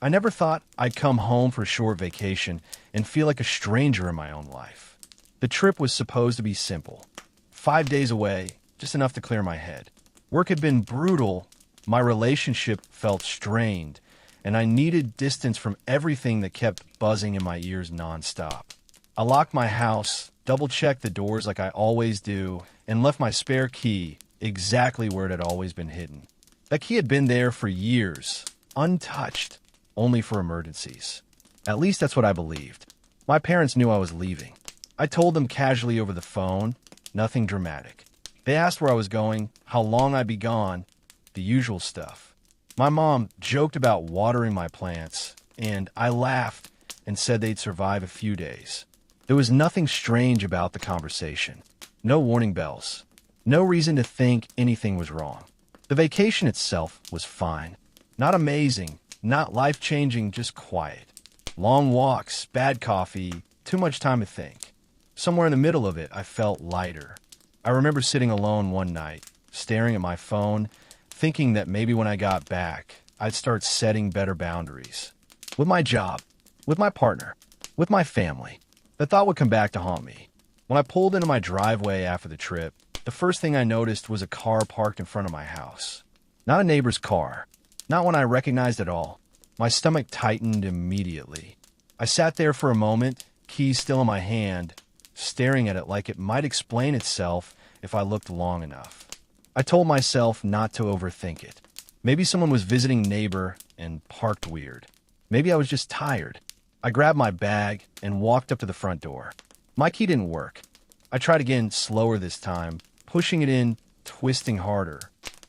I never thought I'd come home for a short vacation and feel like a stranger in my own life. The trip was supposed to be simple. 5 days away, just enough to clear my head. Work had been brutal, my relationship felt strained, and I needed distance from everything that kept buzzing in my ears nonstop. I locked my house, double-checked the doors like I always do, and left my spare key exactly where it had always been hidden. That key had been there for years, untouched, only for emergencies. At least that's what I believed. My parents knew I was leaving. I told them casually over the phone, nothing dramatic. They asked where I was going, how long I'd be gone, the usual stuff. My mom joked about watering my plants, and I laughed and said they'd survive a few days. There was nothing strange about the conversation. No warning bells. No reason to think anything was wrong. The vacation itself was fine. Not amazing, not life-changing, just quiet. Long walks, bad coffee, too much time to think. Somewhere in the middle of it, I felt lighter. I remember sitting alone one night, staring at my phone, thinking that maybe when I got back, I'd start setting better boundaries. With my job, with my partner, with my family. The thought would come back to haunt me. When I pulled into my driveway after the trip, the first thing I noticed was a car parked in front of my house. Not a neighbor's car. Not one I recognized at all. My stomach tightened immediately. I sat there for a moment, keys still in my hand, staring at it like it might explain itself if I looked long enough. I told myself not to overthink it. Maybe someone was visiting neighbor and parked weird. Maybe I was just tired. I grabbed my bag and walked up to the front door. My key didn't work. I tried again, slower this time, pushing it in, twisting harder.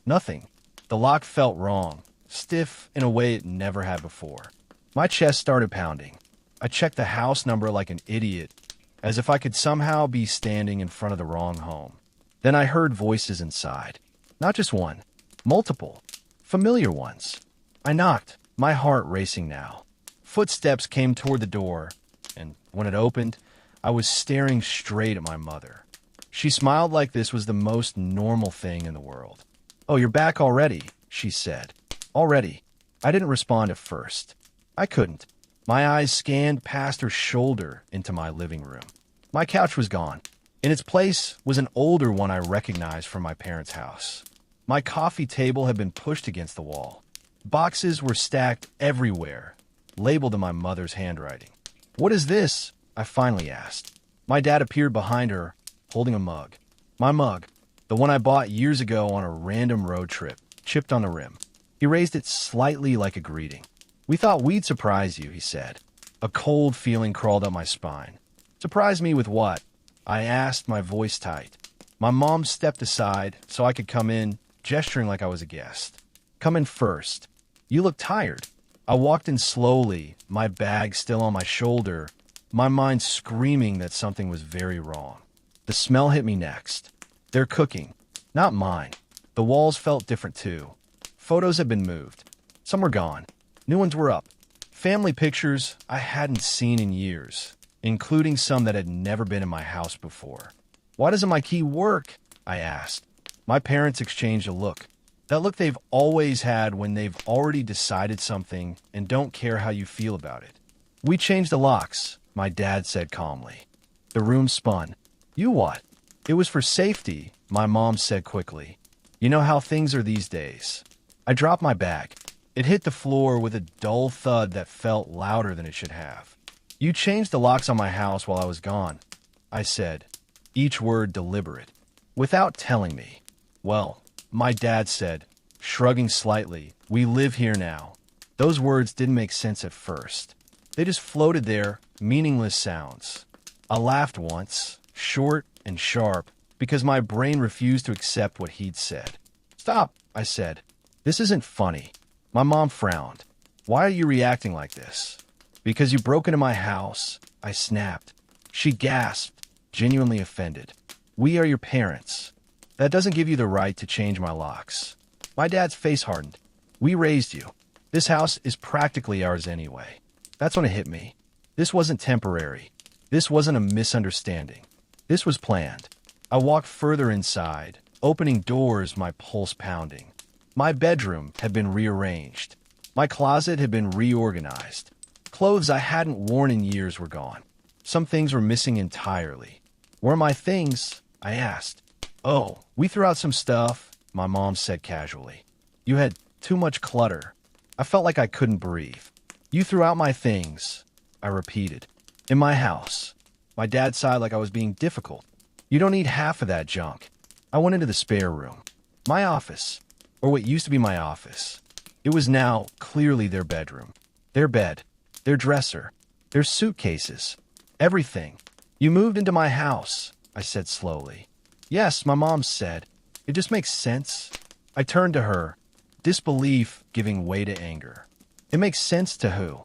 Nothing. The lock felt wrong, stiff in a way it never had before. My chest started pounding. I checked the house number like an idiot, as if I could somehow be standing in front of the wrong home. Then I heard voices inside. Not just one, multiple, familiar ones. I knocked, my heart racing now. Footsteps came toward the door, and when it opened, I was staring straight at my mother. She smiled like this was the most normal thing in the world. "Oh, you're back already," she said. Already. I didn't respond at first. I couldn't. My eyes scanned past her shoulder into my living room. My couch was gone. In its place was an older one I recognized from my parents' house. My coffee table had been pushed against the wall. Boxes were stacked everywhere, labeled in my mother's handwriting. "What is this?" I finally asked. My dad appeared behind her, holding a mug. My mug, the one I bought years ago on a random road trip, chipped on the rim. He raised it slightly like a greeting. "We thought we'd surprise you," he said. A cold feeling crawled up my spine. "Surprise me with what?" I asked, my voice tight. My mom stepped aside so I could come in, gesturing like I was a guest. "Come in first. You look tired." I walked in slowly, my bag still on my shoulder, my mind screaming that something was very wrong. The smell hit me next. They're cooking. Not mine. The walls felt different too. Photos had been moved. Some were gone. New ones were up. Family pictures I hadn't seen in years, including some that had never been in my house before. "Why doesn't my key work?" I asked. My parents exchanged a look. That look they've always had when they've already decided something and don't care how you feel about it. "We changed the locks," my dad said calmly. The room spun. "You what?" "It was for safety," my mom said quickly. "You know how things are these days." I dropped my bag. It hit the floor with a dull thud that felt louder than it should have. "You changed the locks on my house while I was gone," I said, each word deliberate, without telling me. "Well," my dad said, shrugging slightly, "we live here now." Those words didn't make sense at first. They just floated there, meaningless sounds. I laughed once, short and sharp, because my brain refused to accept what he'd said. "Stop," I said. "This isn't funny." My mom frowned. "Why are you reacting like this?" "Because you broke into my house," I snapped. She gasped, genuinely offended. "We are your parents. That doesn't give you the right to change my locks." My dad's face hardened. "We raised you. This house is practically ours anyway." That's when it hit me. This wasn't temporary. This wasn't a misunderstanding. This was planned. I walked further inside, opening doors, my pulse pounding. My bedroom had been rearranged. My closet had been reorganized. Clothes I hadn't worn in years were gone. Some things were missing entirely. Where are my things? I asked. Oh, we threw out some stuff, my mom said casually. You had too much clutter. I felt like I couldn't breathe. You threw out my things, I repeated. In my house. My dad sighed like I was being difficult. You don't need half of that junk. I went into the spare room. My office, or what used to be my office. It was now clearly their bedroom. Their bed, their dresser, their suitcases, everything. You moved into my house, I said slowly. Yes, my mom said. It just makes sense. I turned to her, disbelief giving way to anger. It makes sense to who?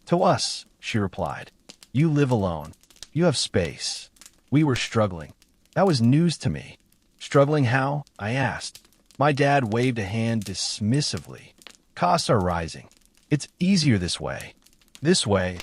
To us, she replied. You live alone. You have space. We were struggling. That was news to me. Struggling how? I asked. My dad waved a hand dismissively. Costs are rising. It's easier this way. This way,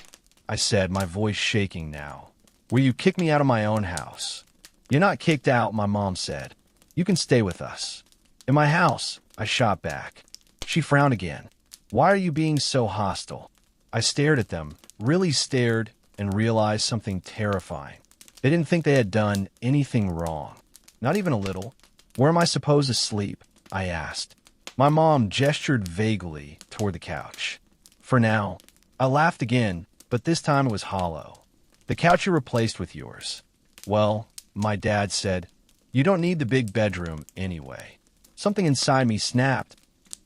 I said, my voice shaking now. Where you kick me out of my own house. You're not kicked out, my mom said. You can stay with us. In my house, I shot back. She frowned again. Why are you being so hostile? I stared at them, really stared, and realized something terrifying. They didn't think they had done anything wrong. Not even a little. Where am I supposed to sleep? I asked. My mom gestured vaguely toward the couch. For now. I laughed again, but this time it was hollow. The couch you replaced with yours. Well, my dad said, you don't need the big bedroom anyway. Something inside me snapped,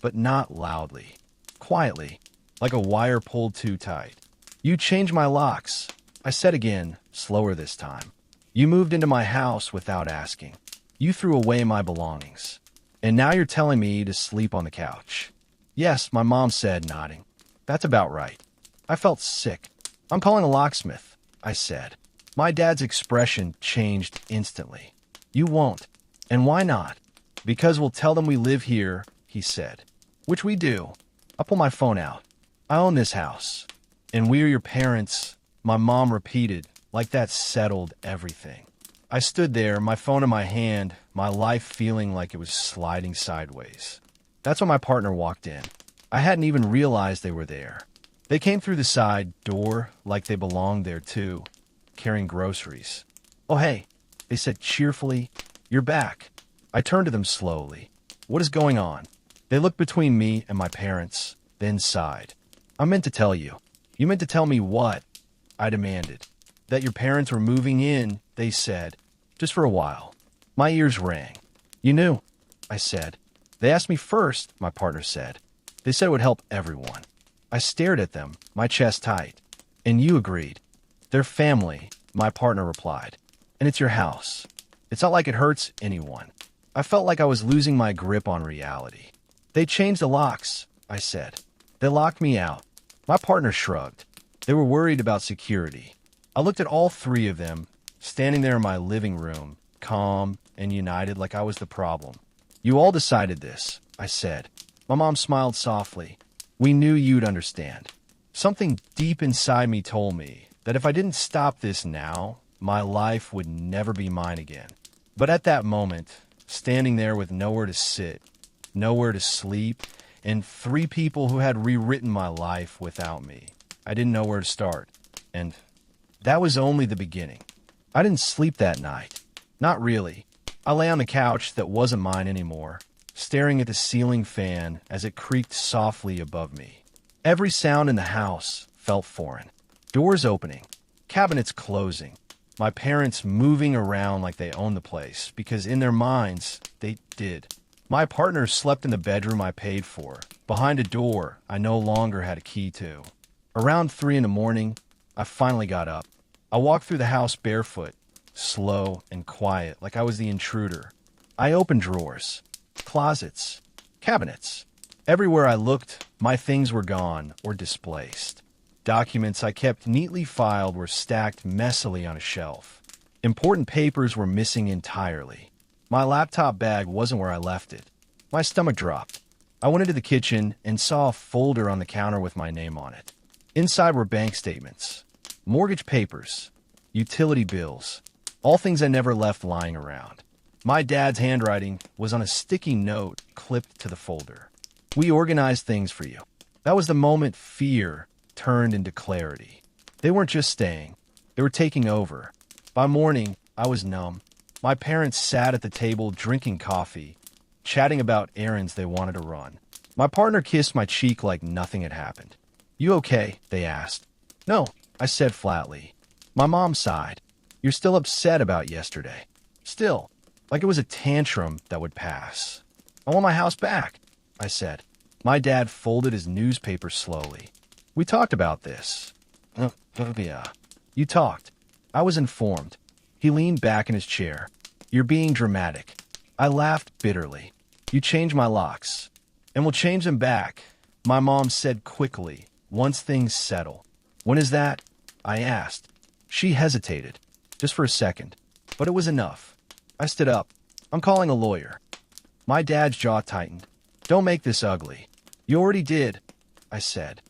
but not loudly. Quietly, like a wire pulled too tight. You changed my locks, I said again, slower this time. You moved into my house without asking. You threw away my belongings. And now you're telling me to sleep on the couch. Yes, my mom said, nodding. That's about right. I felt sick. I'm calling a locksmith, I said. My dad's expression changed instantly. You won't. And why not? Because we'll tell them we live here, he said. Which we do. I'll pull my phone out. I own this house. And we are your parents, my mom repeated, like that settled everything. I stood there, my phone in my hand, my life feeling like it was sliding sideways. That's when my partner walked in. I hadn't even realized they were there. They came through the side door like they belonged there too, carrying groceries. Oh, hey, they said cheerfully, you're back. I turned to them slowly. What is going on? They looked between me and my parents, then sighed. I meant to tell you. You meant to tell me what? I demanded. That your parents were moving in, they said. Just for a while. My ears rang. You knew, I said. They asked me first, my partner said. They said it would help everyone. I stared at them, my chest tight. And you agreed. They're family, my partner replied. And it's your house. It's not like it hurts anyone. I felt like I was losing my grip on reality. They changed the locks, I said. They locked me out. My partner shrugged. They were worried about security. I looked at all three of them, standing there in my living room, calm and united like I was the problem. You all decided this, I said. My mom smiled softly. We knew you'd understand. Something deep inside me told me that if I didn't stop this now, my life would never be mine again. But at that moment, standing there with nowhere to sit, nowhere to sleep, and three people who had rewritten my life without me, I didn't know where to start. And that was only the beginning. I didn't sleep that night. Not really. I lay on the couch that wasn't mine anymore, staring at the ceiling fan as it creaked softly above me. Every sound in the house felt foreign. Doors opening, cabinets closing, my parents moving around like they owned the place, because in their minds, they did. My partner slept in the bedroom I paid for, behind a door I no longer had a key to. Around 3 a.m, I finally got up. I walked through the house barefoot, slow and quiet, like I was the intruder. I opened drawers, closets, cabinets. Everywhere I looked, my things were gone or displaced. Documents I kept neatly filed were stacked messily on a shelf. Important papers were missing entirely. My laptop bag wasn't where I left it. My stomach dropped. I went into the kitchen and saw a folder on the counter with my name on it. Inside were bank statements, mortgage papers, utility bills, all things I never left lying around. My dad's handwriting was on a sticky note clipped to the folder. We organized things for you. That was the moment fear turned into clarity. They weren't just staying, they were taking over. By morning, I was numb. My parents sat at the table drinking coffee, chatting about errands they wanted to run. My partner kissed my cheek like nothing had happened. "You okay?" they asked. "No," I said flatly. My mom sighed. "You're still upset about yesterday." "Still," like it was a tantrum that would pass. "I want my house back," I said. My dad folded his newspaper slowly. "We talked about this." Yeah. "You talked." I was informed. He leaned back in his chair. "You're being dramatic." I laughed bitterly. "You changed my locks. And we'll change them back," my mom said quickly, once things settle. "When is that?" I asked. She hesitated, just for a second, but it was enough. I stood up. "I'm calling a lawyer." My dad's jaw tightened. "Don't make this ugly." "You already did," I said.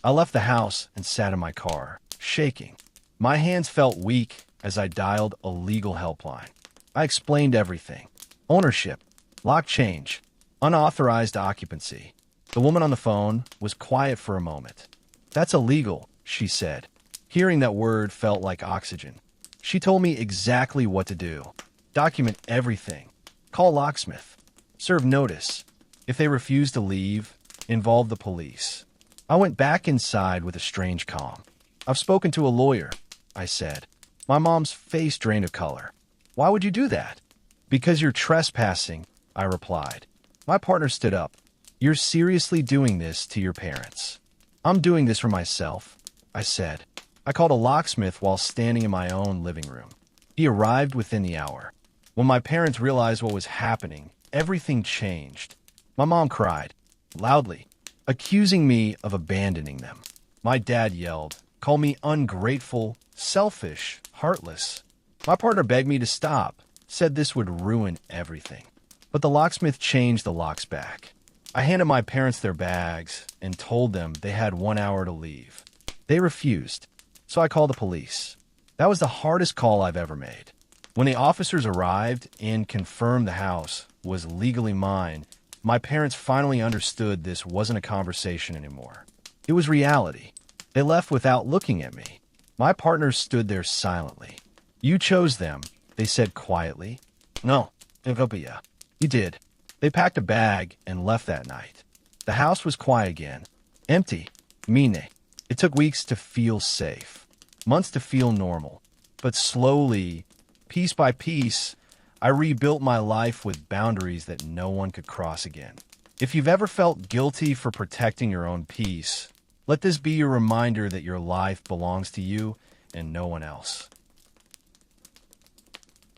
I left the house and sat in my car, shaking. My hands felt weak as I dialed a legal helpline. I explained everything. Ownership, lock change, unauthorized occupancy. The woman on the phone was quiet for a moment. "That's illegal," she said. Hearing that word felt like oxygen. She told me exactly what to do. Document everything. Call locksmith. Serve notice. If they refuse to leave, involve the police. I went back inside with a strange calm. "I've spoken to a lawyer," I said. My mom's face drained of color. "Why would you do that?" "Because you're trespassing," I replied. My partner stood up. "You're seriously doing this to your parents." "I'm doing this for myself," I said. I called a locksmith while standing in my own living room. He arrived within the hour. When my parents realized what was happening, everything changed. My mom cried, loudly, accusing me of abandoning them. My dad yelled, called me ungrateful, selfish, heartless. My partner begged me to stop, said this would ruin everything. But the locksmith changed the locks back. I handed my parents their bags and told them they had 1 hour to leave. They refused, so I called the police. That was the hardest call I've ever made. When the officers arrived and confirmed the house was legally mine, my parents finally understood this wasn't a conversation anymore. It was reality. They left without looking at me. My partner stood there silently. "You chose them," they said quietly. "No, you did." They packed a bag and left that night. The house was quiet again. Empty. Mine. It took weeks to feel safe. Months to feel normal. But slowly, piece by piece, I rebuilt my life with boundaries that no one could cross again. If you've ever felt guilty for protecting your own peace, let this be your reminder that your life belongs to you and no one else.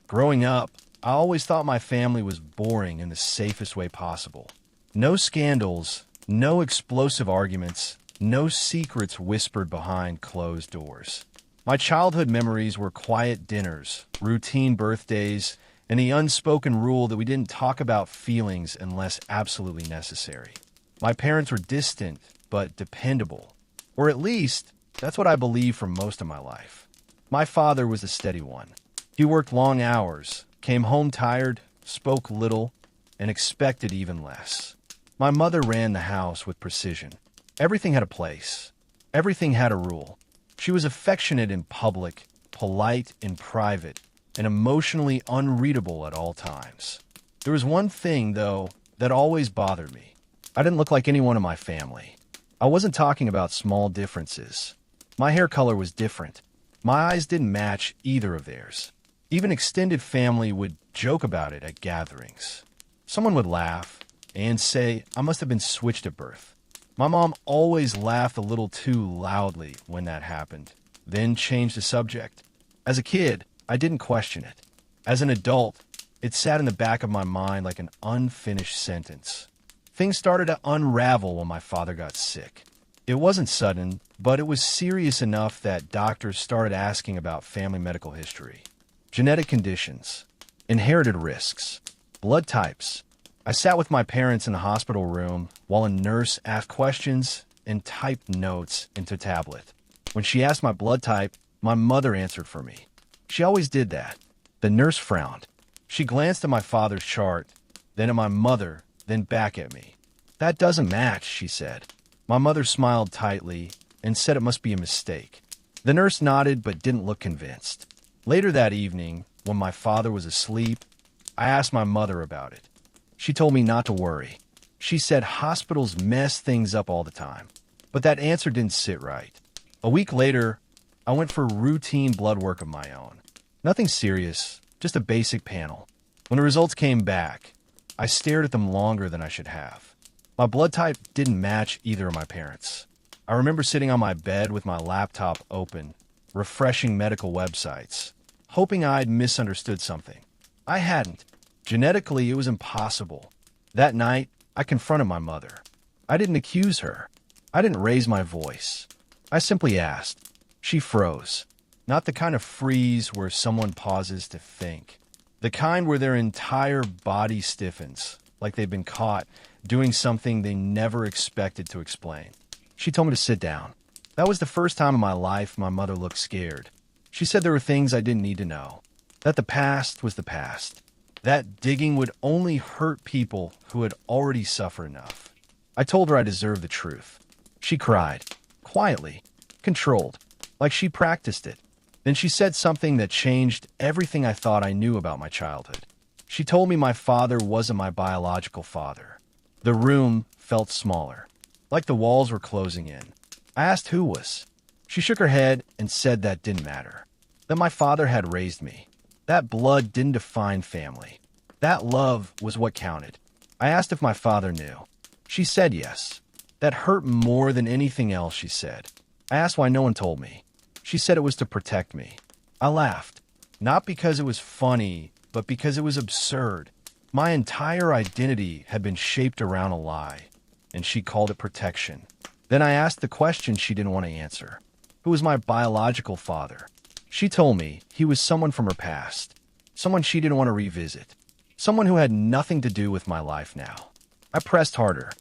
Growing up, I always thought my family was boring in the safest way possible. No scandals, no explosive arguments, no secrets whispered behind closed doors. My childhood memories were quiet dinners, routine birthdays, and the unspoken rule that we didn't talk about feelings unless absolutely necessary. My parents were distant, but dependable. Or at least, that's what I believed for most of my life. My father was the steady one. He worked long hours, came home tired, spoke little, and expected even less. My mother ran the house with precision. Everything had a place. Everything had a rule. She was affectionate in public, polite in private, and emotionally unreadable at all times. There was one thing, though, that always bothered me. I didn't look like anyone in my family. I wasn't talking about small differences. My hair color was different. My eyes didn't match either of theirs. Even extended family would joke about it at gatherings. Someone would laugh and say I must have been switched at birth. My mom always laughed a little too loudly when that happened, then changed the subject. As a kid, I didn't question it. As an adult, it sat in the back of my mind like an unfinished sentence. Things started to unravel when my father got sick. It wasn't sudden, but it was serious enough that doctors started asking about family medical history. Genetic conditions, inherited risks, blood types. I sat with my parents in the hospital room while a nurse asked questions and typed notes into a tablet. When she asked my blood type, my mother answered for me. She always did that. The nurse frowned. She glanced at my father's chart, then at my mother, then back at me. "That doesn't match," she said. My mother smiled tightly and said it must be a mistake. The nurse nodded but didn't look convinced. Later that evening, when my father was asleep, I asked my mother about it. She told me not to worry. She said hospitals mess things up all the time. But that answer didn't sit right. A week later, I went for routine blood work of my own. Nothing serious, just a basic panel. When the results came back, I stared at them longer than I should have. My blood type didn't match either of my parents. I remember sitting on my bed with my laptop open, refreshing medical websites, hoping I'd misunderstood something. I hadn't. Genetically, it was impossible. That night, I confronted my mother. I didn't accuse her. I didn't raise my voice. I simply asked. She froze. Not the kind of freeze where someone pauses to think. The kind where their entire body stiffens, like they've been caught doing something they never expected to explain. She told me to sit down. That was the first time in my life my mother looked scared. She said there were things I didn't need to know. That the past was the past. That digging would only hurt people who had already suffered enough. I told her I deserved the truth. She cried, quietly, controlled, like she practiced it. Then she said something that changed everything I thought I knew about my childhood. She told me my father wasn't my biological father. The room felt smaller, like the walls were closing in. I asked who was. She shook her head and said that didn't matter. That my father had raised me. That blood didn't define family. That love was what counted. I asked if my father knew. She said yes. That hurt more than anything else, she said. I asked why no one told me. She said it was to protect me. I laughed. Not because it was funny, but because it was absurd. My entire identity had been shaped around a lie, and she called it protection. Then I asked the question she didn't want to answer. Who was my biological father? She told me he was someone from her past, someone she didn't want to revisit, someone who had nothing to do with my life now. I pressed harder.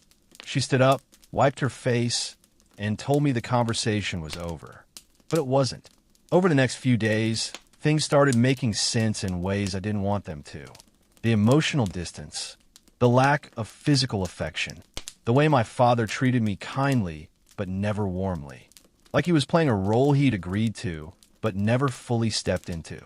She stood up, wiped her face, and told me the conversation was over. But it wasn't. Over the next few days, things started making sense in ways I didn't want them to. The emotional distance, the lack of physical affection, the way my father treated me kindly but never warmly, like he was playing a role he'd agreed to but never fully stepped into.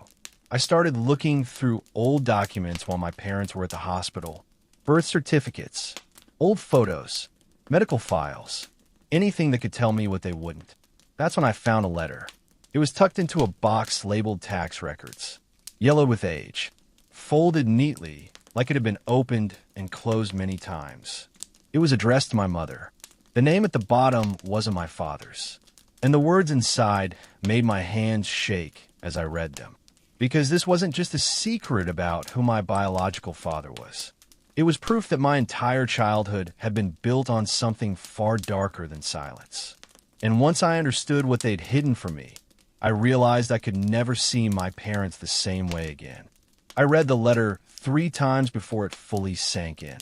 I started looking through old documents while my parents were at the hospital. Birth certificates, old photos, medical files, anything that could tell me what they wouldn't. That's when I found a letter. It was tucked into a box labeled tax records, yellowed with age, folded neatly like it had been opened and closed many times. It was addressed to my mother. The name at the bottom wasn't my father's, and the words inside made my hands shake as I read them. Because this wasn't just a secret about who my biological father was. It was proof that my entire childhood had been built on something far darker than silence. And once I understood what they'd hidden from me, I realized I could never see my parents the same way again. I read the letter 3 times before it fully sank in.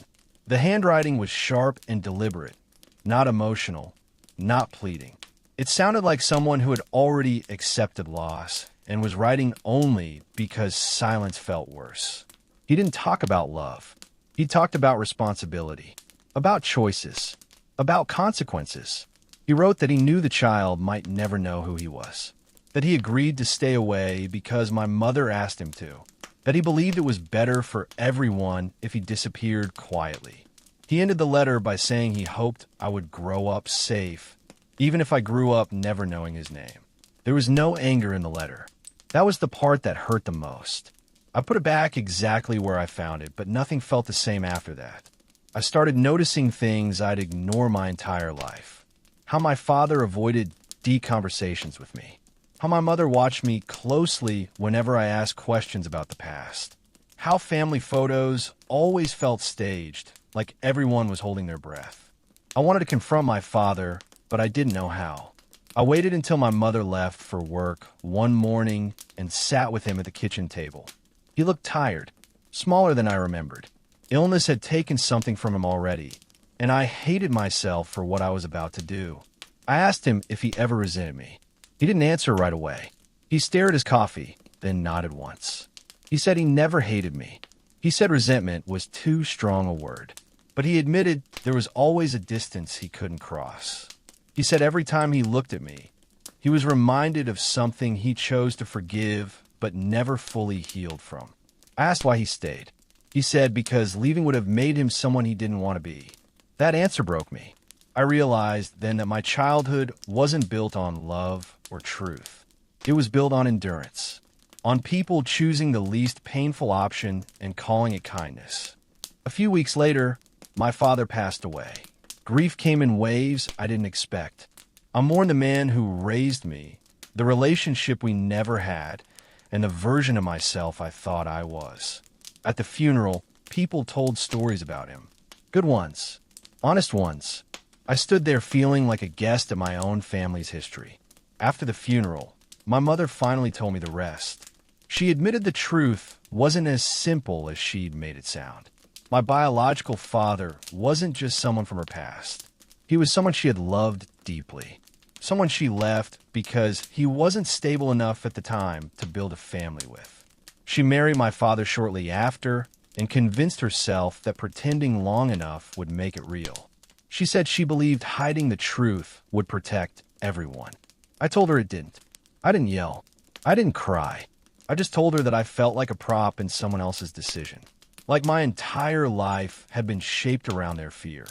The handwriting was sharp and deliberate, not emotional, not pleading. It sounded like someone who had already accepted loss and was writing only because silence felt worse. He didn't talk about love. He talked about responsibility, about choices, about consequences. He wrote that he knew the child might never know who he was, that he agreed to stay away because my mother asked him to, that he believed it was better for everyone if he disappeared quietly. He ended the letter by saying he hoped I would grow up safe, even if I grew up never knowing his name. There was no anger in the letter. That was the part that hurt the most. I put it back exactly where I found it, but nothing felt the same after that. I started noticing things I'd ignore my entire life. How my father avoided deep conversations with me. How my mother watched me closely whenever I asked questions about the past. How family photos always felt staged, like everyone was holding their breath. I wanted to confront my father, but I didn't know how. I waited until my mother left for work one morning and sat with him at the kitchen table. He looked tired, smaller than I remembered. Illness had taken something from him already, and I hated myself for what I was about to do. I asked him if he ever resented me. He didn't answer right away. He stared at his coffee, then nodded once. He said he never hated me. He said resentment was too strong a word. But he admitted there was always a distance he couldn't cross. He said every time he looked at me, he was reminded of something he chose to forgive but never fully healed from. I asked why he stayed. He said because leaving would have made him someone he didn't want to be. That answer broke me. I realized then that my childhood wasn't built on love or truth. It was built on endurance, on people choosing the least painful option and calling it kindness. A few weeks later, my father passed away. Grief came in waves I didn't expect. I mourned the man who raised me, the relationship we never had, and the version of myself I thought I was. At the funeral, people told stories about him. Good ones. Honest ones. I stood there feeling like a guest at my own family's history. After the funeral, my mother finally told me the rest. She admitted the truth wasn't as simple as she'd made it sound. My biological father wasn't just someone from her past. He was someone she had loved deeply. Someone she left because he wasn't stable enough at the time to build a family with. She married my father shortly after and convinced herself that pretending long enough would make it real. She said she believed hiding the truth would protect everyone. I told her it didn't. I didn't yell. I didn't cry. I just told her that I felt like a prop in someone else's decision. Like my entire life had been shaped around their fear.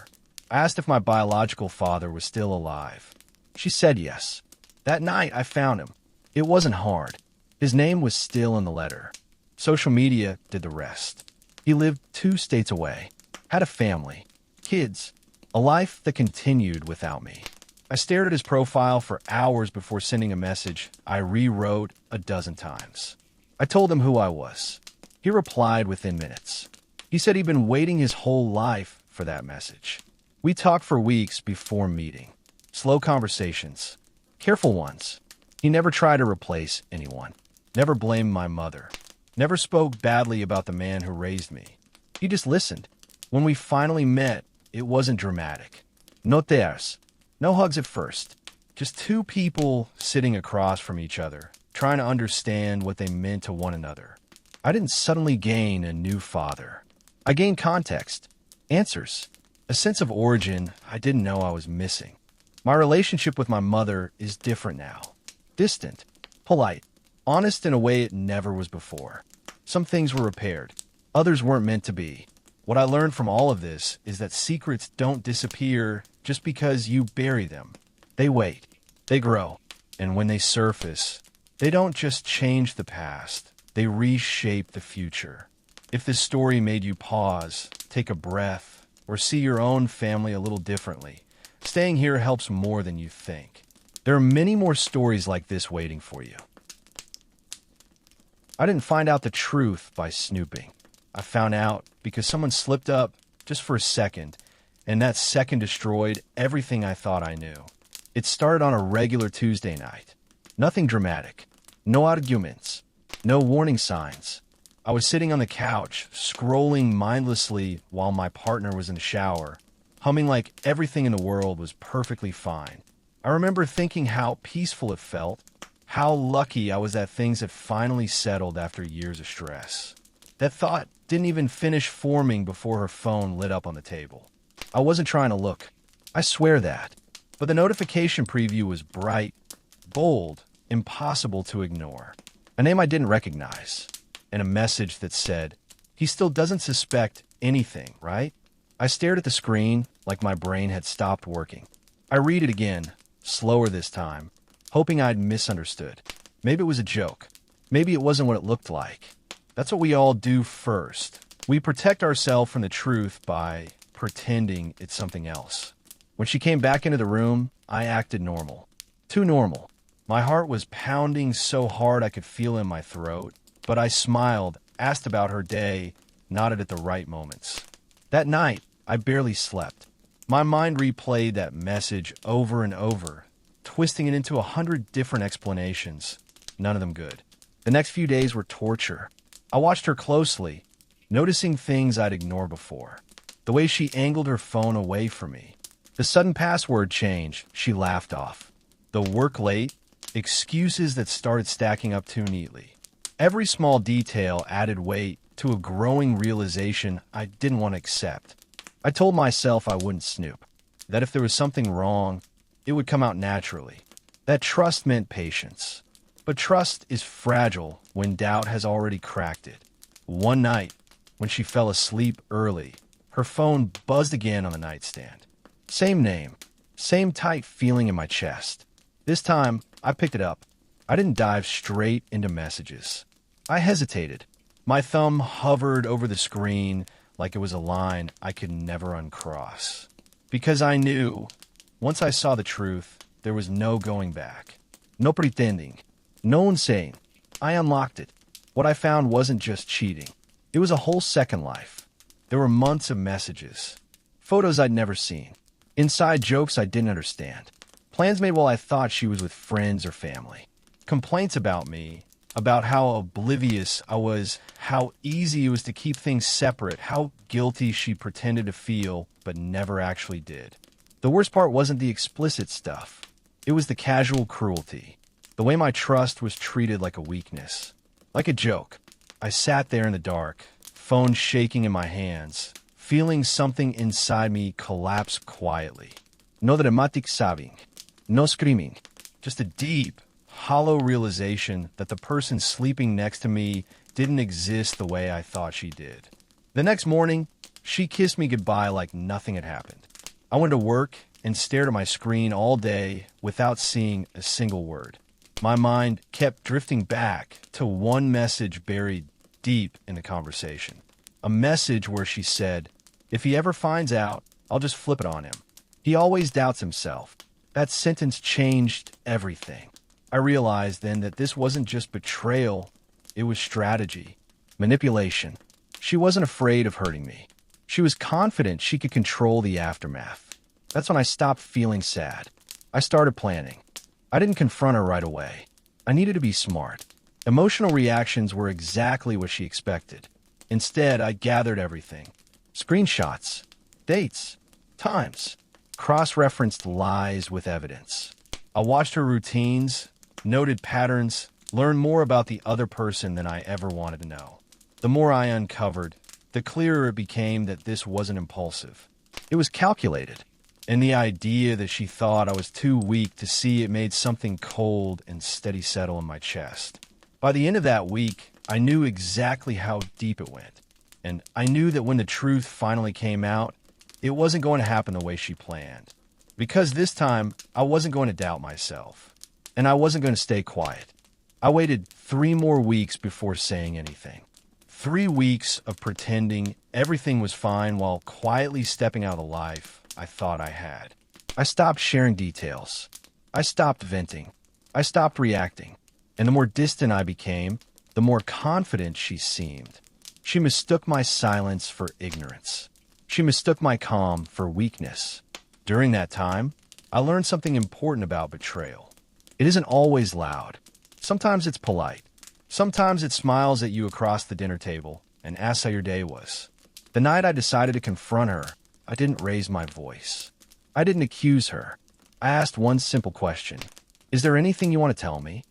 I asked if my biological father was still alive. She said yes. That night, I found him. It wasn't hard. His name was still in the letter. Social media did the rest. He lived 2 states away, had a family, kids, a life that continued without me. I stared at his profile for hours before sending a message I rewrote a dozen times. I told him who I was. He replied within minutes. He said he'd been waiting his whole life for that message. We talked for weeks before meeting. Slow conversations. Careful ones. He never tried to replace anyone. Never blamed my mother. Never spoke badly about the man who raised me. He just listened. When we finally met, it wasn't dramatic. No tears. No hugs at first. Just 2 people sitting across from each other, trying to understand what they meant to one another. I didn't suddenly gain a new father. I gained context, answers, a sense of origin I didn't know I was missing. My relationship with my mother is different now. Distant, polite, honest in a way it never was before. Some things were repaired. Others weren't meant to be. What I learned from all of this is that secrets don't disappear just because you bury them. They wait. They grow. And when they surface, they don't just change the past. They reshape the future. If this story made you pause, take a breath, or see your own family a little differently, staying here helps more than you think. There are many more stories like this waiting for you. I didn't find out the truth by snooping. I found out because someone slipped up just for a second, and that second destroyed everything I thought I knew. It started on a regular Tuesday night. Nothing dramatic. No arguments. No warning signs. I was sitting on the couch, scrolling mindlessly while my partner was in the shower, humming like everything in the world was perfectly fine. I remember thinking how peaceful it felt, how lucky I was that things had finally settled after years of stress. That thought didn't even finish forming before her phone lit up on the table. I wasn't trying to look. I swear that. But the notification preview was bright, bold, impossible to ignore. A name I didn't recognize, and a message that said, "He still doesn't suspect anything, right?" I stared at the screen like my brain had stopped working. I read it again, slower this time, hoping I'd misunderstood. Maybe it was a joke. Maybe it wasn't what it looked like. That's what we all do first. We protect ourselves from the truth by pretending it's something else. When she came back into the room, I acted normal. Too normal. My heart was pounding so hard I could feel it in my throat, but I smiled, asked about her day, nodded at the right moments. That night, I barely slept. My mind replayed that message over and over, twisting it into 100 different explanations, none of them good. The next few days were torture. I watched her closely, noticing things I'd ignored before. The way she angled her phone away from me. The sudden password change she laughed off. The work late, excuses that started stacking up too neatly. Every small detail added weight to a growing realization I didn't want to accept. I told myself I wouldn't snoop, that if there was something wrong, it would come out naturally, that trust meant patience. But trust is fragile when doubt has already cracked it. One night, when she fell asleep early, her phone buzzed again on the nightstand. Same name, same tight feeling in my chest. This time, I picked it up. I didn't dive straight into messages. I hesitated. My thumb hovered over the screen like it was a line I could never uncross. Because I knew, once I saw the truth, there was no going back. No pretending. No insane. I unlocked it. What I found wasn't just cheating. It was a whole second life. There were months of messages. Photos I'd never seen. Inside jokes I didn't understand. Plans made while I thought she was with friends or family. Complaints about me, about how oblivious I was, how easy it was to keep things separate, how guilty she pretended to feel but never actually did. The worst part wasn't the explicit stuff. It was the casual cruelty. The way my trust was treated like a weakness. Like a joke. I sat there in the dark, phone shaking in my hands, feeling something inside me collapse quietly. No dramatic sobbing. No screaming. Just a deep, hollow realization that the person sleeping next to me didn't exist the way I thought she did. The next morning, she kissed me goodbye like nothing had happened. I went to work and stared at my screen all day without seeing a single word. My mind kept drifting back to one message buried deep in the conversation. A message where she said, "If he ever finds out, I'll just flip it on him. He always doubts himself." That sentence changed everything. I realized then that this wasn't just betrayal, it was strategy, manipulation. She wasn't afraid of hurting me. She was confident she could control the aftermath. That's when I stopped feeling sad. I started planning. I didn't confront her right away. I needed to be smart. Emotional reactions were exactly what she expected. Instead, I gathered everything. Screenshots, dates, times, cross-referenced lies with evidence. I watched her routines, noted patterns, learned more about the other person than I ever wanted to know. The more I uncovered, the clearer it became that this wasn't impulsive. It was calculated. And the idea that she thought I was too weak to see it made something cold and steady settle in my chest. By the end of that week, I knew exactly how deep it went. And I knew that when the truth finally came out, it wasn't going to happen the way she planned. Because this time, I wasn't going to doubt myself. And I wasn't going to stay quiet. I waited 3 more weeks before saying anything. 3 weeks of pretending everything was fine while quietly stepping out of the life I thought I had. I stopped sharing details. I stopped venting. I stopped reacting. And the more distant I became, the more confident she seemed. She mistook my silence for ignorance. She mistook my calm for weakness. During that time, I learned something important about betrayal. It isn't always loud. Sometimes it's polite. Sometimes it smiles at you across the dinner table and asks how your day was. The night I decided to confront her, I didn't raise my voice. I didn't accuse her. I asked one simple question. "Is there anything you want to tell me?"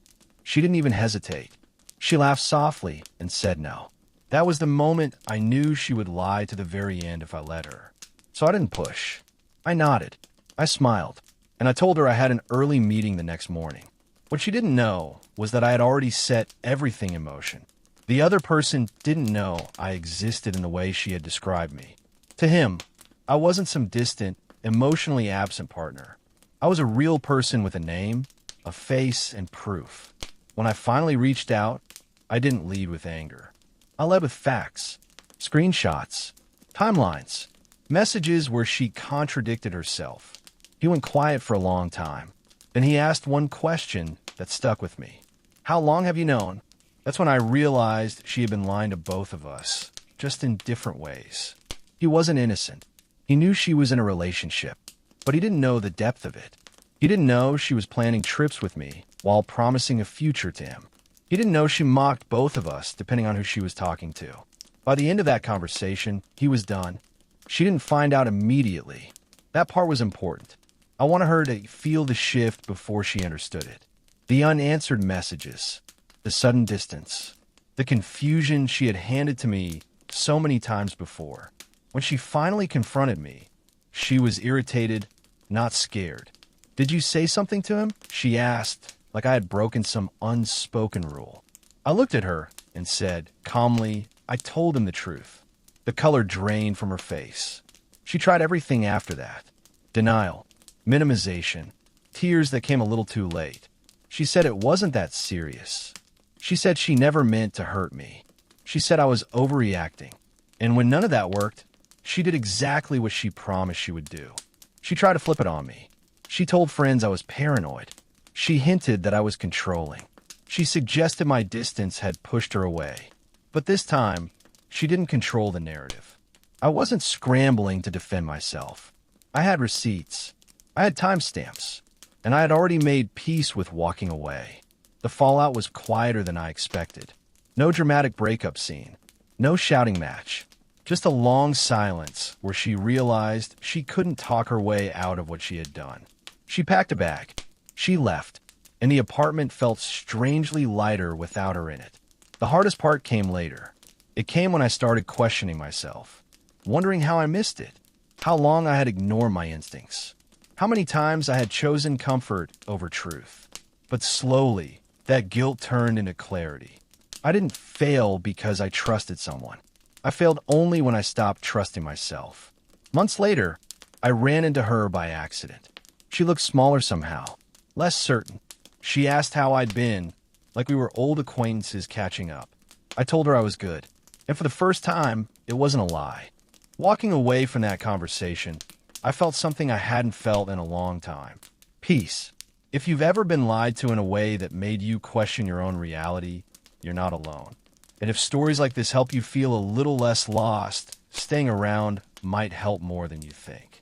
She didn't even hesitate. She laughed softly and said no. That was the moment I knew she would lie to the very end if I let her. So I didn't push. I nodded. I smiled. And I told her I had an early meeting the next morning. What she didn't know was that I had already set everything in motion. The other person didn't know I existed in the way she had described me. To him, I wasn't some distant, emotionally absent partner. I was a real person with a name, a face, and proof. When I finally reached out, I didn't lead with anger. I led with facts, screenshots, timelines, messages where she contradicted herself. He went quiet for a long time. Then he asked one question that stuck with me. "How long have you known?" That's when I realized she had been lying to both of us, just in different ways. He wasn't innocent. He knew she was in a relationship, but he didn't know the depth of it. He didn't know she was planning trips with me while promising a future to him. He didn't know she mocked both of us, depending on who she was talking to. By the end of that conversation, he was done. She didn't find out immediately. That part was important. I wanted her to feel the shift before she understood it. The unanswered messages, the sudden distance, the confusion she had handed to me so many times before. When she finally confronted me, she was irritated, not scared. "Did you say something to him?" she asked, like I had broken some unspoken rule. I looked at her and said, calmly, "I told him the truth." The color drained from her face. She tried everything after that. Denial, minimization, tears that came a little too late. She said it wasn't that serious. She said she never meant to hurt me. She said I was overreacting. And when none of that worked, she did exactly what she promised she would do. She tried to flip it on me. She told friends I was paranoid. She hinted that I was controlling. She suggested my distance had pushed her away. But this time, she didn't control the narrative. I wasn't scrambling to defend myself. I had receipts. I had timestamps. And I had already made peace with walking away. The fallout was quieter than I expected. No dramatic breakup scene. No shouting match. Just a long silence where she realized she couldn't talk her way out of what she had done. She packed a bag. She left, and the apartment felt strangely lighter without her in it. The hardest part came later. It came when I started questioning myself, wondering how I missed it, how long I had ignored my instincts, how many times I had chosen comfort over truth. But slowly, that guilt turned into clarity. I didn't fail because I trusted someone. I failed only when I stopped trusting myself. Months later, I ran into her by accident. She looked smaller somehow, less certain. She asked how I'd been, like we were old acquaintances catching up. I told her I was good, and for the first time, it wasn't a lie. Walking away from that conversation, I felt something I hadn't felt in a long time. Peace. If you've ever been lied to in a way that made you question your own reality, you're not alone. And if stories like this help you feel a little less lost, staying around might help more than you think.